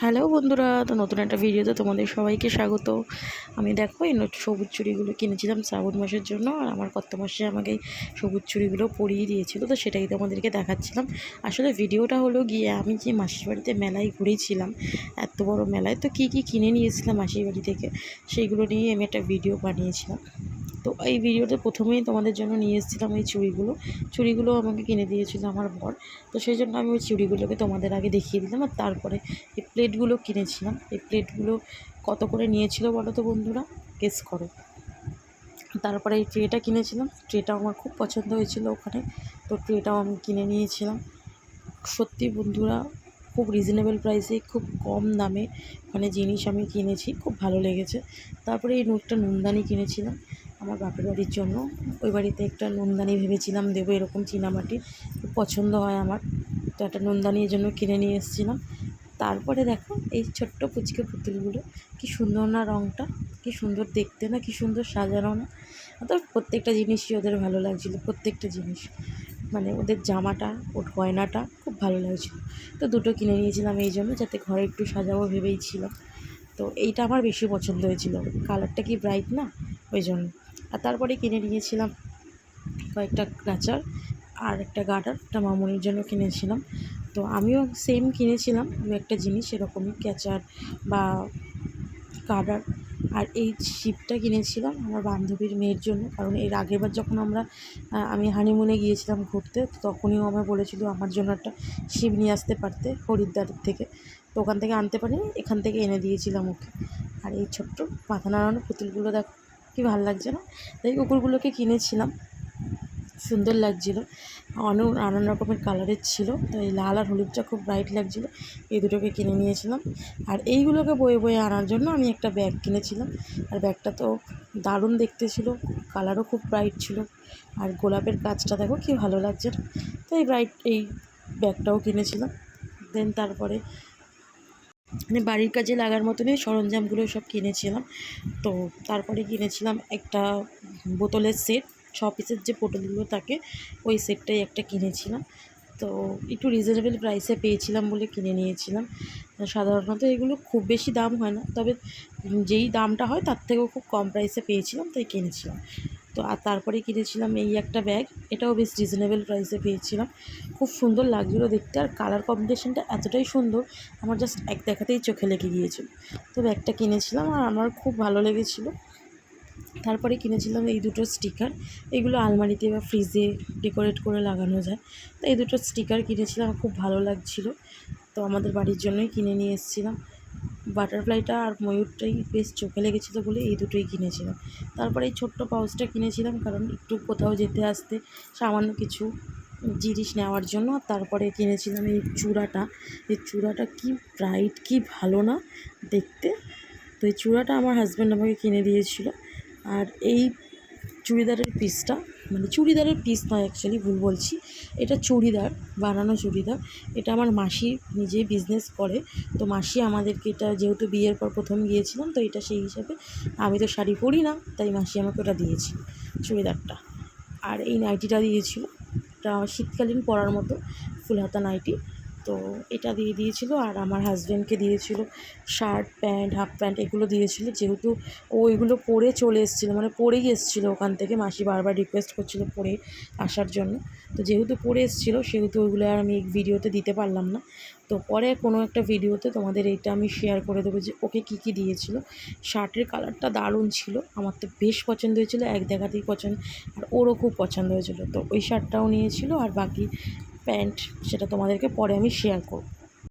Hello বন্ধুরা, তো নতুন একটা ভিডিওতে তোমাদের সবাইকে স্বাগত। আমি দেখো এই সবুজ চুড়িগুলো কিনেছিলাম শ্রাবণ মাসের জন্য, আর আমার মাসে আমাকে এই সবুজ চুড়িগুলো পরিয়ে দিয়েছিল, তো সেটাই তোমাদেরকে দেখাচ্ছিলাম। আসলে ভিডিওটা হলো গিয়ে আমি যে মাসির বাড়িতে মেলায় ঘুরেছিলাম, এত বড় মেলায়, তো কী কী কিনে নিয়েছিলাম মাসির বাড়ি থেকে সেইগুলো নিয়ে আমি একটা ভিডিও বানিয়েছিলাম। তো এই ভিডিওতে প্রথমেই তোমাদের জন্য নিয়ে এসেছিলাম এই চুড়িগুলো আমাকে কিনে দিয়েছিল আমার বর। তো সেই জন্য আমি ওই চুড়িগুলোকে তোমাদের আগে দেখিয়ে দিলাম। আর তারপরে এই প্লেটগুলো কিনেছিলাম। এই প্লেটগুলো কত করে নিয়েছিল বলো তো বন্ধুরা, গেস করো। তারপরে এই ট্রেটা কিনেছিলাম, ট্রেটাও আমার খুব পছন্দ হয়েছিল ওখানে, তো ট্রেটাও আমি কিনে নিয়েছিলাম। সত্যি বন্ধুরা, খুব রিজনেবল প্রাইসে, খুব কম দামে মানে জিনিস আমি কিনেছি, খুব ভালো লেগেছে। তারপরে এই একটা নুনদানি কিনেছিলাম আমার বাপের বাড়ির জন্য। ওই বাড়িতে একটা নুনদানি ভেবেছিলাম দেবো, এরকম চীনামাটি খুব পছন্দ হয় আমার, তো একটা নুনদানির জন্য কিনে নিয়ে এসেছিলাম। তারপরে দেখো এই ছোট্ট পুচকে পুতুলগুলো, কি সুন্দর না রঙটা, কি সুন্দর দেখতে না, কি সুন্দর সাজানো না। তো প্রত্যেকটা জিনিসই ওদের ভালো লাগছিলো, প্রত্যেকটা জিনিস মানে ওদের জামাটা, ওর গয়নাটা খুব ভালো লাগছিলো। তো দুটো কিনে নিয়েছিলাম এই জন্য, যাতে ঘরে একটু সাজাবো ভেবেই ছিল। তো এইটা আমার বেশি পছন্দ হয়েছিল, কালারটা কি ব্রাইট না, ওই জন্য। আর তারপরে কিনে নিয়েছিলাম কয়েকটা গাচার আর একটা গার্ডার, একটা মামুনির জন্য কিনেছিলাম। তো আমিও সেম কিনেছিলাম দু একটা জিনিস এরকমই, ক্যাচার বা গার্ডার। আর এই ছিপটা কিনেছিলাম আমার বান্ধবীর মেয়ের জন্য, কারণ এর আগেরবার যখন আমি হানিমুনে গিয়েছিলাম ঘুরতে, তখনই ও আমায় বলেছিল আমার জন্য একটা ছিপ নিয়ে আসতে পারতে হরিদ্বারের থেকে। তো ওখান থেকে আনতে পারিনি, এখান থেকে এনে দিয়েছিলাম ওকে। আর এই ছোট্ট মাথা নাড়ানো পুতুলগুলো দেখো কি ভালো লাগছে না। তাই কুকুরগুলোকে কিনেছিলাম, সুন্দর লাগছিলো, নানান রকমের কালারের ছিল। তো এই লাল আর হলুদটা খুব ব্রাইট লাগছিলো, এই দুটোকে কিনে নিয়েছিলাম। আর এইগুলোকে বয়ে বয়ে আনার জন্য আমি একটা ব্যাগ কিনেছিলাম। আর ব্যাগটা তো দারুণ দেখতে ছিল, কালারও খুব ব্রাইট ছিল, আর গোলাপের কাজটা দেখো কি ভালো লাগছে। তো এই ব্যাগটাও কিনেছিলাম। দেন তারপরে মানে বাড়ির কাজে লাগার মতনই সরঞ্জামগুলো সব কিনেছিলাম। তো তারপরে কিনেছিলাম একটা বোতলের সেট, 6 পিসের যে বোতলগুলো থাকে ওই সেটটাই একটা কিনেছিলাম। তো একটু রিজনেবল প্রাইসে পেয়েছিলাম বলে কিনে নিয়েছিলাম। সাধারণত এগুলো খুব বেশি দাম হয় না, তবে যেই দামটা হয় তার থেকেও খুব কম প্রাইসে পেয়েছিলাম, তাই কিনেছিলাম। তো আর তারপরে কিনেছিলাম এই একটা ব্যাগ, এটাও বেশ রিজনেবল প্রাইসে পেয়েছিলাম, খুব সুন্দর লাগছিলো দেখতে, আর কালার কম্বিনেশনটা এতটাই সুন্দর আমার জাস্ট এক দেখাতেই চোখে লেগে গিয়েছিল। তো ব্যাগটা কিনেছিলাম আর আমার খুব ভালো লেগেছিলো। তারপরে কিনেছিলাম এই দুটো স্টিকার, এগুলো আলমারিতে বা ফ্রিজে ডেকোরেট করে লাগানো যায়। তো এই দুটো স্টিকার কিনেছিলাম, খুব ভালো লাগছিলো, তো আমাদের বাড়ির জন্যই কিনে নিয়ে এসেছিলাম। বাটারফ্লাইটা আর ময়ূরটাই বেশ চোখে লেগেছিলো বলে এই দুটোই কিনেছিলাম। তারপরে এই ছোট্ট পাউচটা কিনেছিলাম, কারণ একটু কোথাও যেতে আসতে সামান্য কিছু জিনিস নেওয়ার জন্য। আর তারপরে কিনেছিলাম এই চূড়াটা কি ব্রাইট, কি ভালো না দেখতে। তো এই চূড়াটা আমার হাজব্যান্ড আমাকে কিনে দিয়েছিল। আর এই চুড়িদারের পিসটা, মানে চুড়িদারের পিস নয় অ্যাকচুয়ালি, ভুল বলছি, এটা চুড়িদার, বানানো চুড়িদার। এটা আমার মাসি নিজেই বিজনেস করে, তো মাসি আমাদেরকে এটা, যেহেতু বিয়ের পর প্রথম গিয়েছিলাম, তো এটা সেই হিসাবে, আমি তো শাড়ি পরি না, তাই মাসি আমাকে ওটা দিয়েছিল চুড়িদারটা। আর এই নাইটিটা দিয়েছিল, এটা শীতকালীন পরার মতো ফুল হাতা নাইটি, তো এটা দিয়ে দিয়েছিল। আর আমার হাজব্যান্ডকে দিয়েছিল শার্ট, প্যান্ট, হাফ প্যান্ট এগুলো দিয়েছিল, যেহেতু ও এগুলো পরে চলে এসেছিলো, মানে পরেই এসেছিলো ওখান থেকে, মাসি বারবার রিকোয়েস্ট করছিলো পরে আসার জন্য। তো যেহেতু পরে এসেছিলো সেহেতু ওইগুলো আর আমি ভিডিওতে দিতে পারলাম না। তো পরে কোনো একটা ভিডিওতে তোমাদের এইটা আমি শেয়ার করে দেবো যে ওকে কী কী দিয়েছিল। শার্টের কালারটা দারুণ ছিল, আমার তো বেশ পছন্দ হয়েছিল, এক দেখাতেই পছন্দ, আর ওরও খুব পছন্দ হয়েছিল। তো ওই শার্টটাও নিয়েছিল, আর বাকি প্যান্ট সেটা তোমাদেরকে পরে আমি শেয়ার করব।